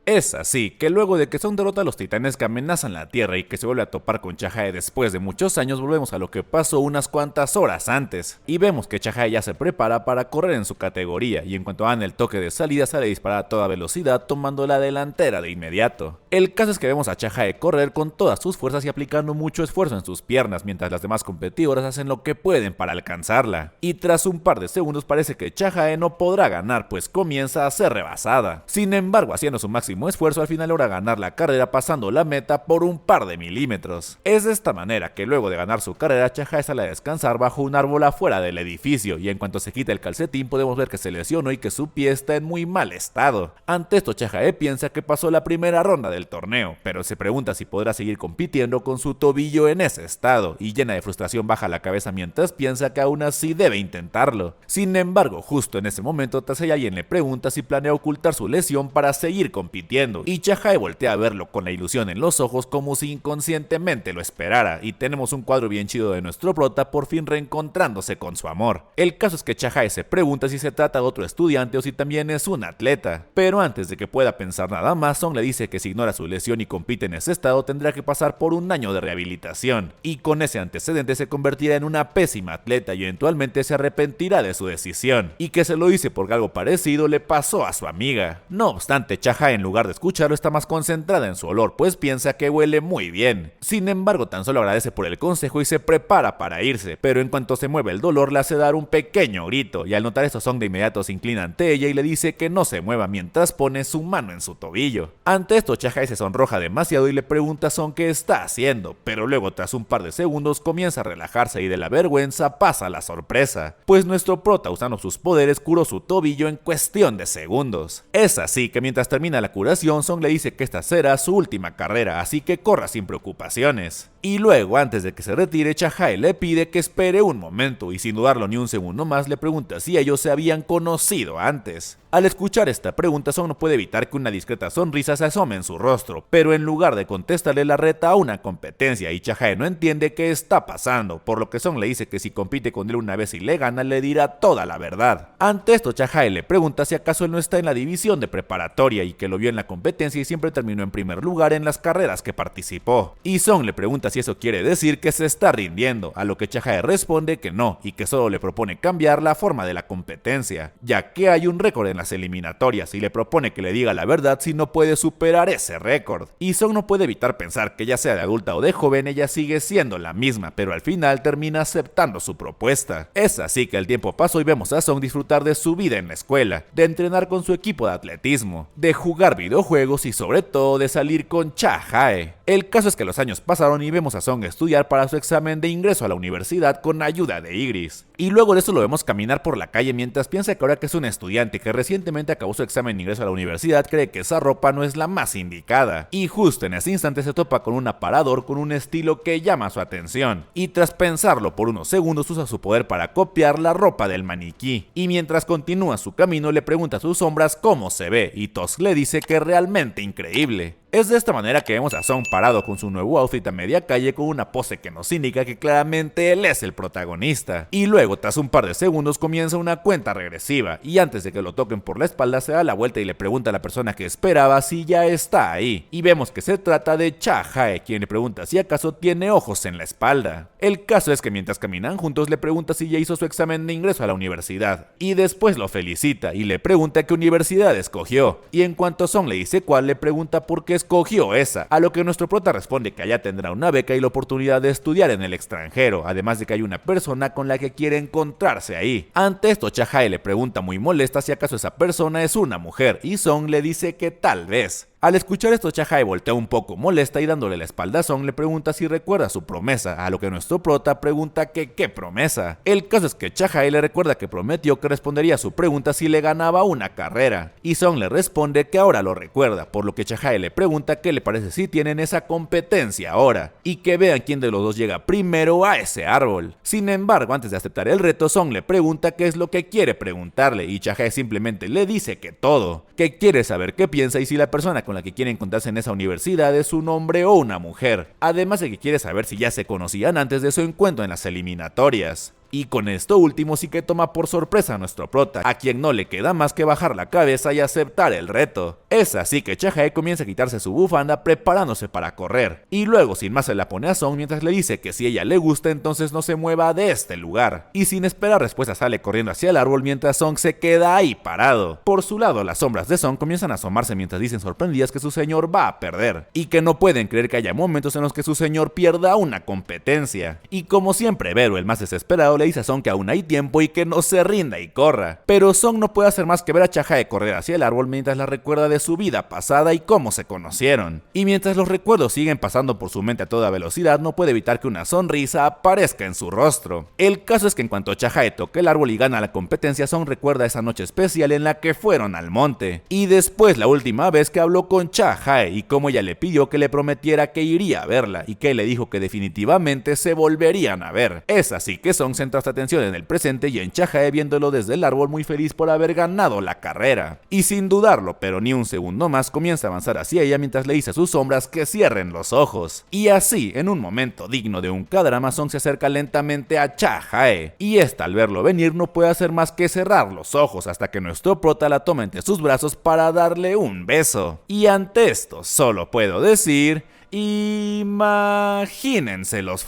Es así que luego de que Song derrota a los titanes que amenazan la Tierra y que se vuelve a topar con Chajae después de muchos años, volvemos a lo que pasó unas cuantas horas antes, y vemos que Chajae ya se prepara para correr en su categoría, y en cuanto dan el toque de salida sale a disparar a toda velocidad tomando la delantera de inmediato. El caso es que vemos a Chajae correr con todas sus fuerzas y aplicando mucho esfuerzo en sus piernas, mientras las demás competidoras hacen lo que pueden para alcanzarla, y tras un par de segundos parece que Chajae no podrá ganar, pues comienza a ser rebasada. Sin embargo, haciendo su máximo esfuerzo, al final logra ganar la carrera pasando la meta por un par de milímetros. Es de esta manera que luego de ganar su carrera, Chajae sale a descansar bajo un árbol afuera del edificio, y en cuanto se quita el calcetín podemos ver que se lesionó y que su pie está en muy mal estado. Ante esto, Chajae piensa que pasó la primera ronda del torneo, pero se pregunta si podrá seguir compitiendo con su tobillo en ese estado, y llena de frustración baja la cabeza mientras piensa que aún así debe intentarlo. Sin embargo, justo en ese momento Tasei alguien le pregunta si planea ocultar su lesión para seguir compitiendo, y Chajae voltea a verlo con la ilusión en los ojos como si inconscientemente lo esperara, y tenemos un cuadro bien chido de nuestro prota por fin reencontrándose con su amor. El caso es que Chajae se pregunta si se trata de otro estudiante o si también es un atleta, pero antes de que pueda pensar nada más, Song le dice que si ignora su lesión y compite en ese estado tendrá que pasar por un año de rehabilitación, y con ese antecedente se convertirá en una pésima atleta y eventualmente se arrepentirá de su decisión, y que se lo dice porque algo parecido le pasó a su amiga. No obstante, Chajae en lugar de escucharlo está más concentrada en su olor, pues piensa que huele muy bien. Sin embargo, tan solo agradece por el consejo y se prepara para irse, pero en cuanto se mueve el dolor le hace dar un pequeño grito, y al notar esto Song de inmediato se inclina ante ella y le dice que no se mueva mientras pone su mano en su tobillo. Ante esto Chajae se sonroja demasiado y le pregunta a Song qué está haciendo, pero luego tras un par de segundos comienza a relajarse y de la vergüenza pasa la sorpresa, pues nuestro prota usando sus poderes curó su tobillo en cuestión de segundos. Es así que mientras termina la curación, Song le dice que esta será su última carrera, así que corra sin preocupaciones. Y luego, antes de que se retire, Chajae le pide que espere un momento y sin dudarlo ni un segundo más le pregunta si ellos se habían conocido antes. Al escuchar esta pregunta, Song no puede evitar que una discreta sonrisa se asome en su rostro, pero en lugar de contestarle la reta a una competencia y Chajae no entiende qué está pasando, por lo que Song le dice que si compite con él una vez y le gana le dirá toda la verdad. Ante esto Chajae le pregunta si acaso él no está en la división de preparatoria y que lo vio en la competencia y siempre terminó en primer lugar en las carreras que participó, y Song le pregunta si eso quiere decir que se está rindiendo, a lo que Chajae responde que no, y que solo le propone cambiar la forma de la competencia, ya que hay un récord en las eliminatorias y le propone que le diga la verdad si no puede superar ese récord. Y Song no puede evitar pensar que ya sea de adulta o de joven ella sigue siendo la misma, pero al final termina aceptando su propuesta. Es así que el tiempo pasó y vemos a Song disfrutar de su vida en la escuela, de entrenar con su equipo de atletismo, de jugar videojuegos y sobre todo de salir con Chajae. El caso es que los años pasaron y vemos a Song estudiar para su examen de ingreso a la universidad con ayuda de Igris. Y luego de eso lo vemos caminar por la calle mientras piensa que ahora que es un estudiante que recientemente acabó su examen de ingreso a la universidad cree que esa ropa no es la más indicada. Y justo en ese instante se topa con un aparador con un estilo que llama su atención. Y tras pensarlo por unos segundos usa su poder para copiar la ropa del maniquí. Y mientras continúa su camino le pregunta a sus sombras cómo se ve y Tusk le dice que es realmente increíble. Es de esta manera que vemos a Song parado con su nuevo outfit a media calle con una pose que nos indica que claramente él es el protagonista. Y luego, tras un par de segundos, comienza una cuenta regresiva y antes de que lo toquen por la espalda se da la vuelta y le pregunta a la persona que esperaba si ya está ahí. Y vemos que se trata de Chajae, quien le pregunta si acaso tiene ojos en la espalda. El caso es que mientras caminan juntos le pregunta si ya hizo su examen de ingreso a la universidad. Y después lo felicita y le pregunta qué universidad escogió. Y en cuanto Song le dice cuál, le pregunta por qué escogió esa, a lo que nuestro prota responde que allá tendrá una beca y la oportunidad de estudiar en el extranjero, además de que hay una persona con la que quiere encontrarse ahí. Ante esto Chajae le pregunta muy molesta si acaso esa persona es una mujer y Song le dice que tal vez. Al escuchar esto Chajae voltea un poco molesta y dándole la espalda a Song le pregunta si recuerda su promesa, a lo que nuestro prota pregunta que qué promesa. El caso es que Chajae le recuerda que prometió que respondería a su pregunta si le ganaba una carrera, y Song le responde que ahora lo recuerda, por lo que Chajae le pregunta qué le parece si tienen esa competencia ahora, y que vean quién de los dos llega primero a ese árbol. Sin embargo, antes de aceptar el reto, Song le pregunta qué es lo que quiere preguntarle, y Chajae simplemente le dice que todo, que quiere saber qué piensa y si la persona con la que quiere encontrarse en esa universidad es un hombre o una mujer, además de que quiere saber si ya se conocían antes de su encuentro en las eliminatorias. Y con esto último sí que toma por sorpresa a nuestro prota, a quien no le queda más que bajar la cabeza y aceptar el reto. Es así que Chajae comienza a quitarse su bufanda preparándose para correr, y luego sin más se la pone a Song mientras le dice que si ella le gusta entonces no se mueva de este lugar, y sin esperar respuesta sale corriendo hacia el árbol mientras Song se queda ahí parado. Por su lado las sombras de Song comienzan a asomarse mientras dicen sorprendidas que su señor va a perder, y que no pueden creer que haya momentos en los que su señor pierda una competencia. Y como siempre Beru, el más desesperado, le dice a Song que aún hay tiempo y que no se rinda y corra, pero Song no puede hacer más que ver a Chajae correr hacia el árbol mientras la recuerda de su vida pasada y cómo se conocieron. Y mientras los recuerdos siguen pasando por su mente a toda velocidad, no puede evitar que una sonrisa aparezca en su rostro. El caso es que en cuanto Chajae toca el árbol y gana la competencia, Song recuerda esa noche especial en la que fueron al monte, y después la última vez que habló con Chajae y cómo ella le pidió que le prometiera que iría a verla y que le dijo que definitivamente se volverían a ver. Es así que Song centra su atención en el presente y en Chajae viéndolo desde el árbol muy feliz por haber ganado la carrera. Y sin dudarlo, pero ni un segundo más, comienza a avanzar hacia ella mientras le dice a sus sombras que cierren los ojos. Y así, en un momento digno de un K-drama, Song se acerca lentamente a Chajae, y esta al verlo venir no puede hacer más que cerrar los ojos hasta que nuestro prota la toma entre sus brazos para darle un beso. Y ante esto solo puedo decir: imagínense los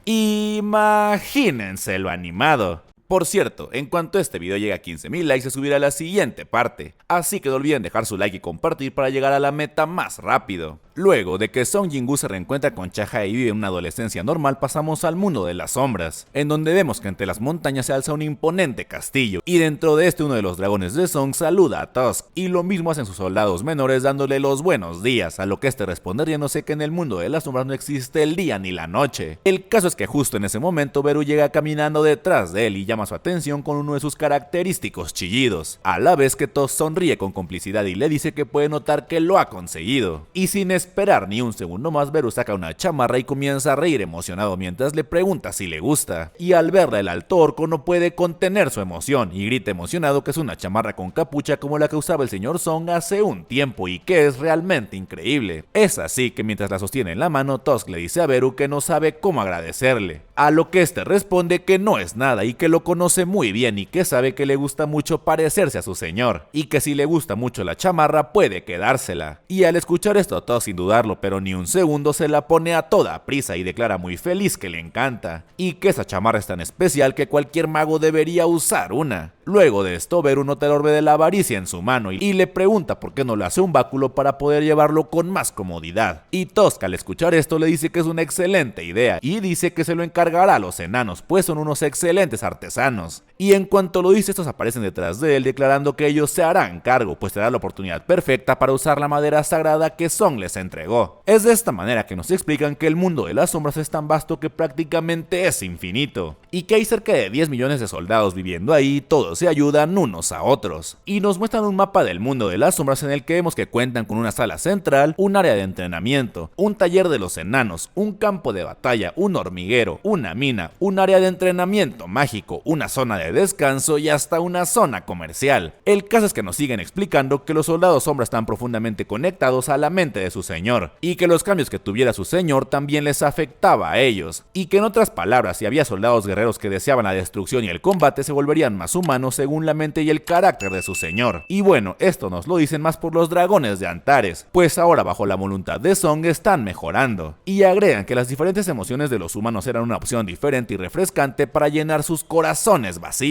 imagínense lo animado. Por cierto, en cuanto este video llegue a 15.000 likes se subirá la siguiente parte, así que no olviden dejar su like y compartir para llegar a la meta más rápido. Luego de que Song Jingu se reencuentra con Chajae y vive una adolescencia normal, pasamos al mundo de las sombras, en donde vemos que entre las montañas se alza un imponente castillo, y dentro de este uno de los dragones de Song saluda a Tusk, y lo mismo hacen sus soldados menores dándole los buenos días, a lo que este responde riéndose que en el mundo de las sombras no existe el día ni la noche. El caso es que justo en ese momento Beru llega caminando detrás de él y llama su atención con uno de sus característicos chillidos, a la vez que Tusk sonríe con complicidad y le dice que puede notar que lo ha conseguido. Y sin esperar ni un segundo más, Beru saca una chamarra y comienza a reír emocionado mientras le pregunta si le gusta, y al verla el alto orco no puede contener su emoción y grita emocionado que es una chamarra con capucha como la que usaba el señor Song hace un tiempo y que es realmente increíble. Es así que mientras la sostiene en la mano, Tusk le dice a Beru que no sabe cómo agradecerle, a lo que este responde que no es nada y que lo conoce muy bien y que sabe que le gusta mucho parecerse a su señor, y que si le gusta mucho la chamarra puede quedársela. Y al escuchar esto, Tusk sin dudarlo pero ni un segundo se la pone a toda prisa y declara muy feliz que le encanta, y que esa chamarra es tan especial que cualquier mago debería usar una. Luego de esto, Beru nota el orbe de la avaricia en su mano y le pregunta por qué no le hace un báculo para poder llevarlo con más comodidad. Y Tusk al escuchar esto le dice que es una excelente idea y dice que se lo encargará a los enanos, pues son unos excelentes artesanos. Y en cuanto lo dice, estos aparecen detrás de él declarando que ellos se harán cargo, pues será la oportunidad perfecta para usar la madera sagrada que Song les entregó. Es de esta manera que nos explican que el mundo de las sombras es tan vasto que prácticamente es infinito, y que hay cerca de 10 millones de soldados viviendo ahí, todos se ayudan unos a otros. Y nos muestran un mapa del mundo de las sombras en el que vemos que cuentan con una sala central, un área de entrenamiento, un taller de los enanos, un campo de batalla, un hormiguero, una mina, un área de entrenamiento mágico, una zona de descanso y hasta una zona comercial. El caso es que nos siguen explicando que los soldados sombra están profundamente conectados a la mente de su señor, y que los cambios que tuviera su señor también les afectaba a ellos, y que en otras palabras, si había soldados guerreros que deseaban la destrucción y el combate, se volverían más humanos según la mente y el carácter de su señor. Y bueno, esto nos lo dicen más por los dragones de Antares, pues ahora bajo la voluntad de Song están mejorando, y agregan que las diferentes emociones de los humanos eran una opción diferente y refrescante para llenar sus corazones vacíos.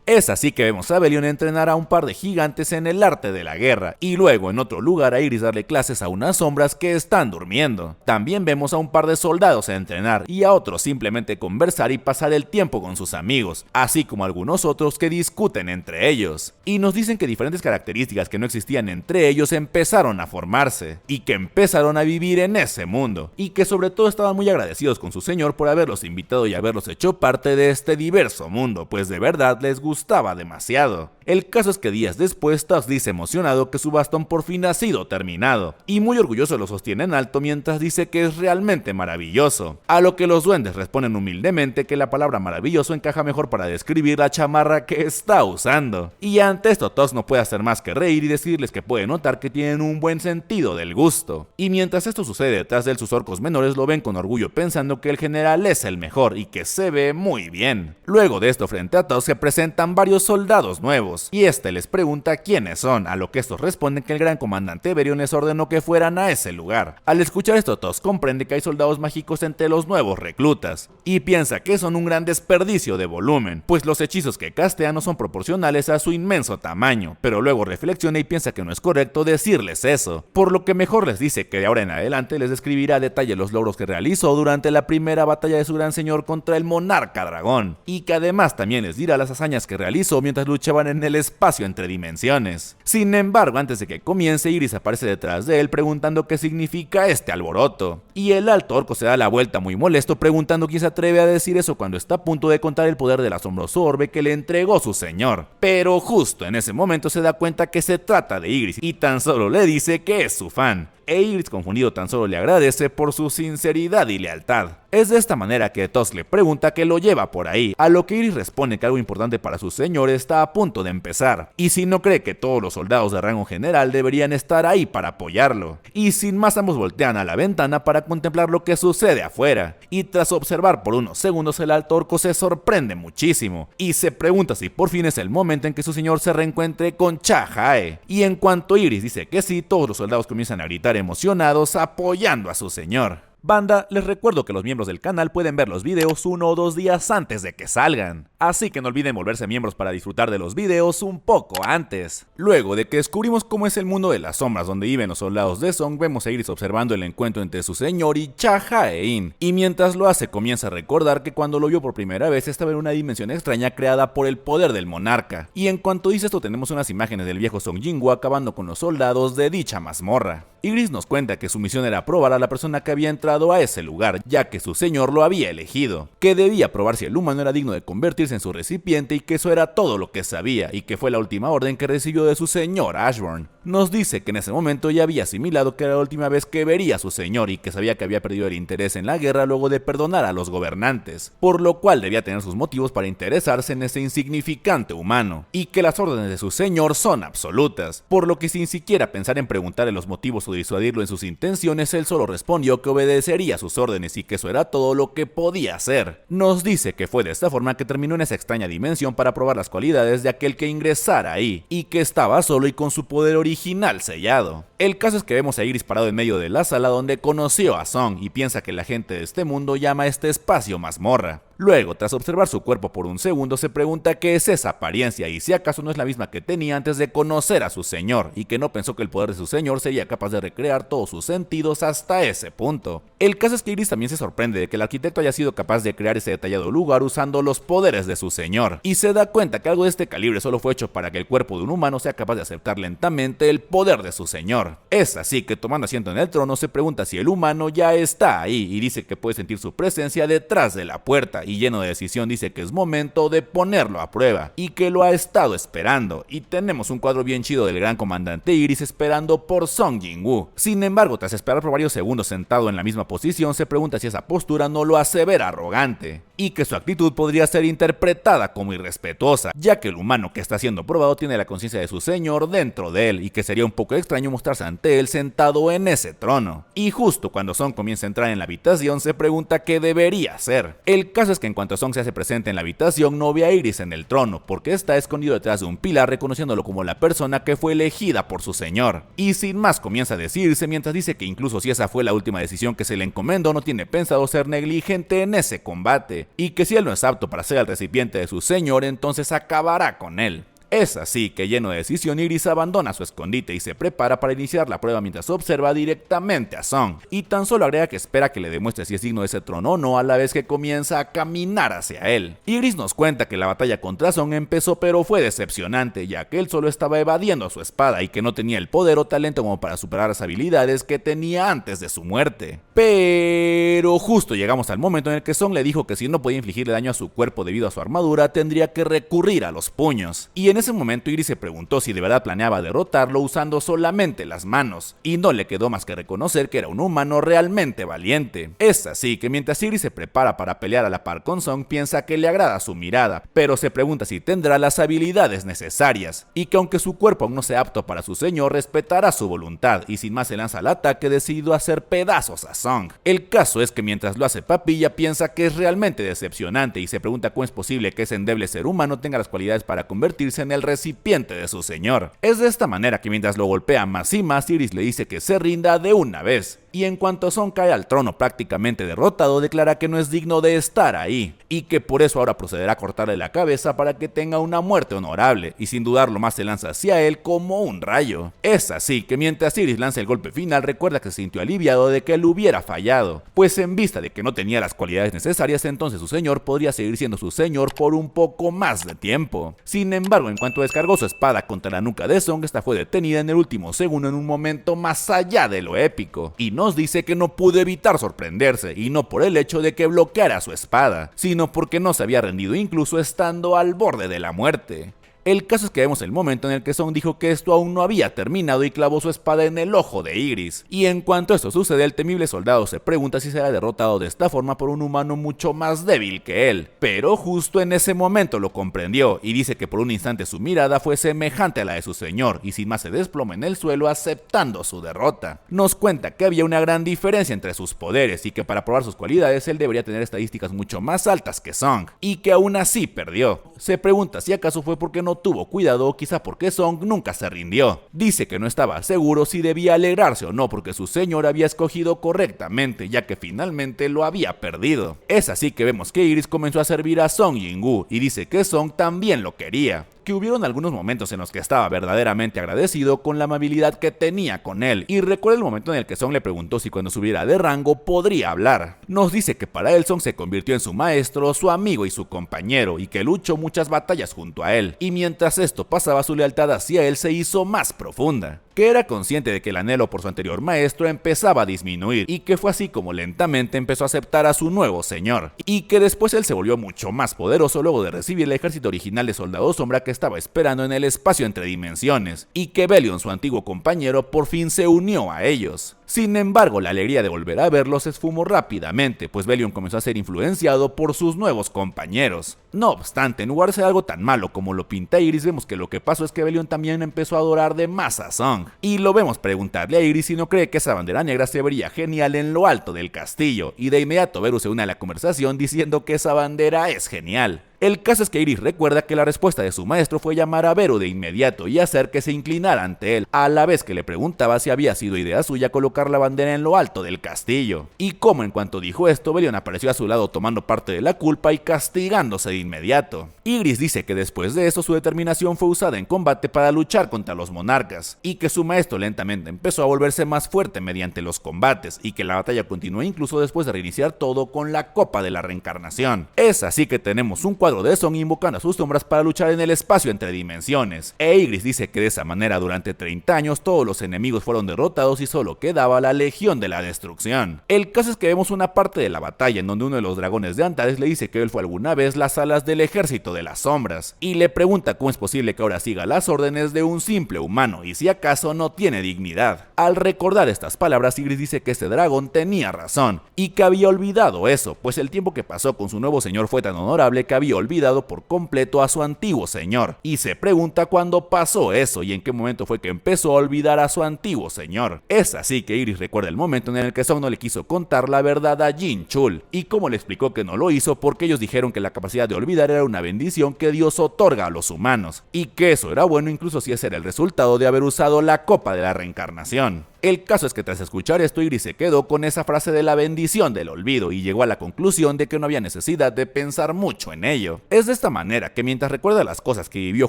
Es así que vemos a Belion entrenar a un par de gigantes en el arte de la guerra, y luego en otro lugar a Iris darle clases a unas sombras que están durmiendo. También vemos a un par de soldados entrenar y a otros simplemente conversar y pasar el tiempo con sus amigos, así como algunos otros que discuten entre ellos. Y nos dicen que diferentes características que no existían entre ellos empezaron a formarse, y que empezaron a vivir en ese mundo, y que sobre todo estaban muy agradecidos con su señor por haberlos invitado y haberlos hecho parte de este diverso mundo, pues de verdad verdad les gustaba demasiado. El caso es que días después Tusk dice emocionado que su bastón por fin ha sido terminado, y muy orgulloso lo sostiene en alto mientras dice que es realmente maravilloso, a lo que los duendes responden humildemente que la palabra maravilloso encaja mejor para describir la chamarra que está usando. Y ante esto Tusk no puede hacer más que reír y decirles que puede notar que tienen un buen sentido del gusto. Y mientras esto sucede detrás de él, sus orcos menores lo ven con orgullo pensando que el general es el mejor y que se ve muy bien. Luego de esto, frente a Tusk se presentan varios soldados nuevos, y este les pregunta quiénes son, a lo que estos responden que el gran comandante Berion les ordenó que fueran a ese lugar. Al escuchar esto, Tusk comprende que hay soldados mágicos entre los nuevos reclutas, y piensa que son un gran desperdicio de volumen, pues los hechizos que castean no son proporcionales a su inmenso tamaño, pero luego reflexiona y piensa que no es correcto decirles eso, por lo que mejor les dice que de ahora en adelante les describirá a detalle los logros que realizó durante la primera batalla de su gran señor contra el monarca dragón, y que además también les dirá las hazañas que realizó mientras luchaban en el espacio entre dimensiones. Sin embargo, antes de que comience, Ygritte aparece detrás de él preguntando qué significa este alboroto, y el alto orco se da la vuelta muy molesto preguntando quién se atreve a decir eso cuando está a punto de contar el poder del asombroso orbe que le entregó su señor. Pero justo en ese momento se da cuenta que se trata de Ygritte y tan solo le dice que es su fan. Ygritte, confundido, tan solo le agradece por su sinceridad y lealtad. Es de esta manera que Tusk le pregunta qué lo lleva por ahí, a lo que Ygritte responde que algo importante para su señor está a punto de empezar, y si no cree que todos los soldados de rango general deberían estar ahí para apoyarlo. Y sin más, ambos voltean a la ventana para contemplar lo que sucede afuera, y tras observar por unos segundos, el alto orco se sorprende muchísimo, y se pregunta si por fin es el momento en que su señor se reencuentre con Chajae. Y en cuanto Ygritte dice que sí, todos los soldados comienzan a gritar emocionados apoyando a su señor. Banda, les recuerdo que los miembros del canal pueden ver los videos 1 o 2 días antes de que salgan, así que no olviden volverse miembros para disfrutar de los videos un poco antes. Luego de que descubrimos cómo es el mundo de las sombras donde viven los soldados de Song, vemos a Ygritte observando el encuentro entre su señor y Chajae-in, y mientras lo hace comienza a recordar que cuando lo vio por primera vez estaba en una dimensión extraña creada por el poder del monarca, y en cuanto dice esto tenemos unas imágenes del viejo Song Jinwoo acabando con los soldados de dicha mazmorra. Ygritte nos cuenta que su misión era probar a la persona que había entrado a ese lugar, ya que su señor lo había elegido, que debía probar si el humano era digno de convertirse en su recipiente y que eso era todo lo que sabía, y que fue la última orden que recibió de su señor Ashburn. Nos dice que en ese momento ya había asimilado que era la última vez que vería a su señor y que sabía que había perdido el interés en la guerra luego de perdonar a los gobernantes, por lo cual debía tener sus motivos para interesarse en ese insignificante humano, y que las órdenes de su señor son absolutas, por lo que sin siquiera pensar en preguntarle los motivos o disuadirlo en sus intenciones, él solo respondió que obedecería sus órdenes y que eso era todo lo que podía hacer. Nos dice que fue de esta forma que terminó en esa extraña dimensión para probar las cualidades de aquel que ingresara ahí, y que estaba solo y con su poder original sellado. El caso es que vemos a Ygritte parado en medio de la sala donde conoció a Song y piensa que la gente de este mundo llama a este espacio mazmorra. Luego, tras observar su cuerpo por un segundo, se pregunta qué es esa apariencia y si acaso no es la misma que tenía antes de conocer a su señor, y que no pensó que el poder de su señor sería capaz de recrear todos sus sentidos hasta ese punto. El caso es que Ygritte también se sorprende de que el arquitecto haya sido capaz de crear ese detallado lugar usando los poderes de su señor, y se da cuenta que algo de este calibre solo fue hecho para que el cuerpo de un humano sea capaz de aceptar lentamente el poder de su señor. Es así que, tomando asiento en el trono, se pregunta si el humano ya está ahí, y dice que puede sentir su presencia detrás de la puerta, y lleno de decisión dice que es momento de ponerlo a prueba, y que lo ha estado esperando, y tenemos un cuadro bien chido del gran comandante Ygritte esperando por Song Jinwoo. Sin embargo, tras esperar por varios segundos sentado en la misma posición, se pregunta si esa postura no lo hace ver arrogante, y que su actitud podría ser interpretada como irrespetuosa, ya que el humano que está siendo probado tiene la conciencia de su señor dentro de él, y que sería un poco extraño mostrarse ante él sentado en ese trono. Y justo cuando Song comienza a entrar en la habitación, se pregunta qué debería hacer. El caso es que en cuanto Song se hace presente en la habitación, no ve a Ygritte en el trono, porque está escondido detrás de un pilar, reconociéndolo como la persona que fue elegida por su señor. Y sin más comienza a decirse, mientras dice que incluso si esa fue la última decisión que se le encomendó, no tiene pensado ser negligente en ese combate, y que si él no es apto para ser el recipiente de su señor, entonces acabará con él. Es así que, lleno de decisión, Iris abandona su escondite y se prepara para iniciar la prueba mientras observa directamente a Song, y tan solo agrega que espera que le demuestre si es digno de ese trono o no a la vez que comienza a caminar hacia él. Iris nos cuenta que la batalla contra Song empezó pero fue decepcionante, ya que él solo estaba evadiendo a su espada y que no tenía el poder o talento como para superar las habilidades que tenía antes de su muerte. Pero justo llegamos al momento en el que Song le dijo que si no podía infligirle daño a su cuerpo debido a su armadura, tendría que recurrir a los puños. Y en ese momento Iris se preguntó si de verdad planeaba derrotarlo usando solamente las manos, y no le quedó más que reconocer que era un humano realmente valiente. Es así que mientras Iris se prepara para pelear a la par con Song, piensa que le agrada su mirada, pero se pregunta si tendrá las habilidades necesarias, y que aunque su cuerpo aún no sea apto para su señor, respetará su voluntad, y sin más se lanza al ataque decidido a hacer pedazos a Song. El caso es que mientras lo hace papilla, piensa que es realmente decepcionante y se pregunta cómo es posible que ese endeble ser humano tenga las cualidades para convertirse en el recipiente de su señor. Es de esta manera que mientras lo golpea más y más, Iris le dice que se rinda de una vez, y en cuanto Song cae al trono prácticamente derrotado, declara que no es digno de estar ahí, y que por eso ahora procederá a cortarle la cabeza para que tenga una muerte honorable, y sin dudarlo más se lanza hacia él como un rayo. Es así que mientras Iris lanza el golpe final, recuerda que se sintió aliviado de que él hubiera fallado, pues en vista de que no tenía las cualidades necesarias, entonces su señor podría seguir siendo su señor por un poco más de tiempo. Sin embargo, en cuanto descargó su espada contra la nuca de Song, esta fue detenida en el último segundo en un momento más allá de lo épico, y nos dice que no pudo evitar sorprenderse, y no por el hecho de que bloqueara su espada, sino porque no se había rendido incluso estando al borde de la muerte. El caso es que vemos el momento en el que Song dijo que esto aún no había terminado y clavó su espada en el ojo de Iris, y en cuanto esto sucede, el temible soldado se pregunta si será derrotado de esta forma por un humano mucho más débil que él, pero justo en ese momento lo comprendió y dice que por un instante su mirada fue semejante a la de su señor y sin más se desploma en el suelo aceptando su derrota. Nos cuenta que había una gran diferencia entre sus poderes y que para probar sus cualidades él debería tener estadísticas mucho más altas que Song, y que aún así perdió. Se pregunta si acaso fue porque no tuvo cuidado o quizá porque Song nunca se rindió. Dice que no estaba seguro si debía alegrarse o no porque su señor había escogido correctamente, ya que finalmente lo había perdido. Es así que vemos que Iris comenzó a servir a Song Jinwoo y dice que Song también lo quería, que hubieron algunos momentos en los que estaba verdaderamente agradecido con la amabilidad que tenía con él, y recuerda el momento en el que Song le preguntó si cuando subiera de rango podría hablar. Nos dice que para él Song se convirtió en su maestro, su amigo y su compañero, y que luchó muchas batallas junto a él, y mientras esto pasaba su lealtad hacia él se hizo más profunda, que era consciente de que el anhelo por su anterior maestro empezaba a disminuir, y que fue así como lentamente empezó a aceptar a su nuevo señor, y que después él se volvió mucho más poderoso luego de recibir el ejército original de soldados sombra que estaba esperando en el espacio entre dimensiones, y que Belion, su antiguo compañero, por fin se unió a ellos. Sin embargo, la alegría de volver a verlos se esfumó rápidamente, pues Belion comenzó a ser influenciado por sus nuevos compañeros. No obstante, en lugar de ser algo tan malo como lo pinta Iris, vemos que lo que pasó es que Belion también empezó a adorar de más a Song, y lo vemos preguntarle a Iris si no cree que esa bandera negra se vería genial en lo alto del castillo, y de inmediato Beru se une a la conversación diciendo que esa bandera es genial. El caso es que Iris recuerda que la respuesta de su maestro fue llamar a Beru de inmediato y hacer que se inclinara ante él, a la vez que le preguntaba si había sido idea suya colocar la bandera en lo alto del castillo, y como en cuanto dijo esto, Belion apareció a su lado tomando parte de la culpa y castigándose de inmediato. Iris dice que después de eso su determinación fue usada en combate para luchar contra los monarcas, y que su maestro lentamente empezó a volverse más fuerte mediante los combates, y que la batalla continuó incluso después de reiniciar todo con la Copa de la Reencarnación. Es así que tenemos un cuadro de Song invocando a sus sombras para luchar en el espacio entre dimensiones, e Iris dice que de esa manera durante 30 años todos los enemigos fueron derrotados y solo quedaba la Legión de la Destrucción. El caso es que vemos una parte de la batalla en donde uno de los dragones de Antares le dice que él fue alguna vez las alas del ejército de las sombras, y le pregunta cómo es posible que ahora siga las órdenes de un simple humano y si acaso no tiene dignidad. Al recordar estas palabras, Iris dice que este dragón tenía razón, y que había olvidado eso, pues el tiempo que pasó con su nuevo señor fue tan honorable que había olvidado por completo a su antiguo señor, y se pregunta cuándo pasó eso y en qué momento fue que empezó a olvidar a su antiguo señor. Es así que Iris recuerda el momento en el que Song no le quiso contar la verdad a Jin Chul, y cómo le explicó que no lo hizo porque ellos dijeron que la capacidad de olvidar era una bendición que Dios otorga a los humanos, y que eso era bueno incluso si ese era el resultado de haber usado la Copa de la Reencarnación. El caso es que tras escuchar esto, Igris se quedó con esa frase de la bendición del olvido y llegó a la conclusión de que no había necesidad de pensar mucho en ello. Es de esta manera que mientras recuerda las cosas que vivió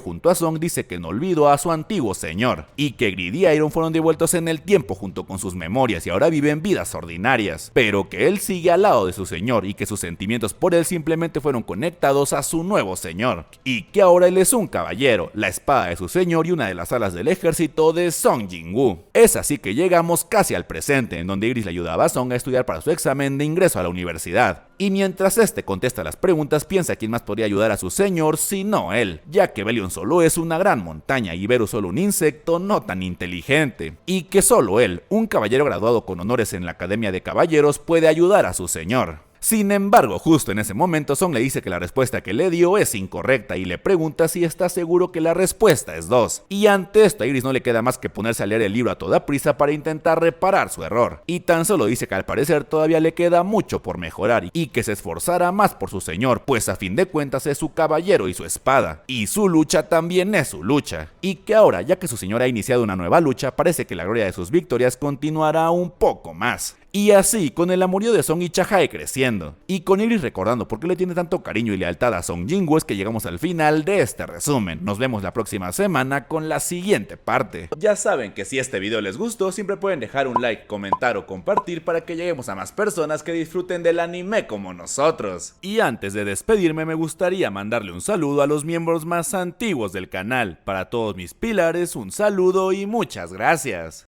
junto a Song, dice que no olvidó a su antiguo señor, y que Grid y Iron fueron devueltos en el tiempo junto con sus memorias y ahora viven vidas ordinarias, pero que él sigue al lado de su señor y que sus sentimientos por él simplemente fueron conectados a su nuevo señor, y que ahora él es un caballero, la espada de su señor y una de las alas del ejército de Song Jinwoo. Es así que llegamos casi al presente, en donde Igris le ayudaba a Song a estudiar para su examen de ingreso a la universidad. Y mientras este contesta las preguntas, piensa quién más podría ayudar a su señor si no él, ya que Belion solo es una gran montaña y Beru solo un insecto no tan inteligente, y que solo él, un caballero graduado con honores en la Academia de Caballeros, puede ayudar a su señor. Sin embargo, justo en ese momento, Song le dice que la respuesta que le dio es incorrecta y le pregunta si está seguro que la respuesta es 2. Y ante esto a Igris no le queda más que ponerse a leer el libro a toda prisa para intentar reparar su error. Y tan solo dice que al parecer todavía le queda mucho por mejorar y que se esforzará más por su señor, pues a fin de cuentas es su caballero y su espada. Y su lucha también es su lucha. Y que ahora, ya que su señor ha iniciado una nueva lucha, parece que la gloria de sus victorias continuará un poco más. Y así, con el amorío de Song y Chajae creciendo, y con Igris recordando por qué le tiene tanto cariño y lealtad a Song Jinwoo, es que llegamos al final de este resumen. Nos vemos la próxima semana con la siguiente parte. Ya saben que si este video les gustó, siempre pueden dejar un like, comentar o compartir para que lleguemos a más personas que disfruten del anime como nosotros. Y antes de despedirme, me gustaría mandarle un saludo a los miembros más antiguos del canal. Para todos mis pilares, un saludo y muchas gracias.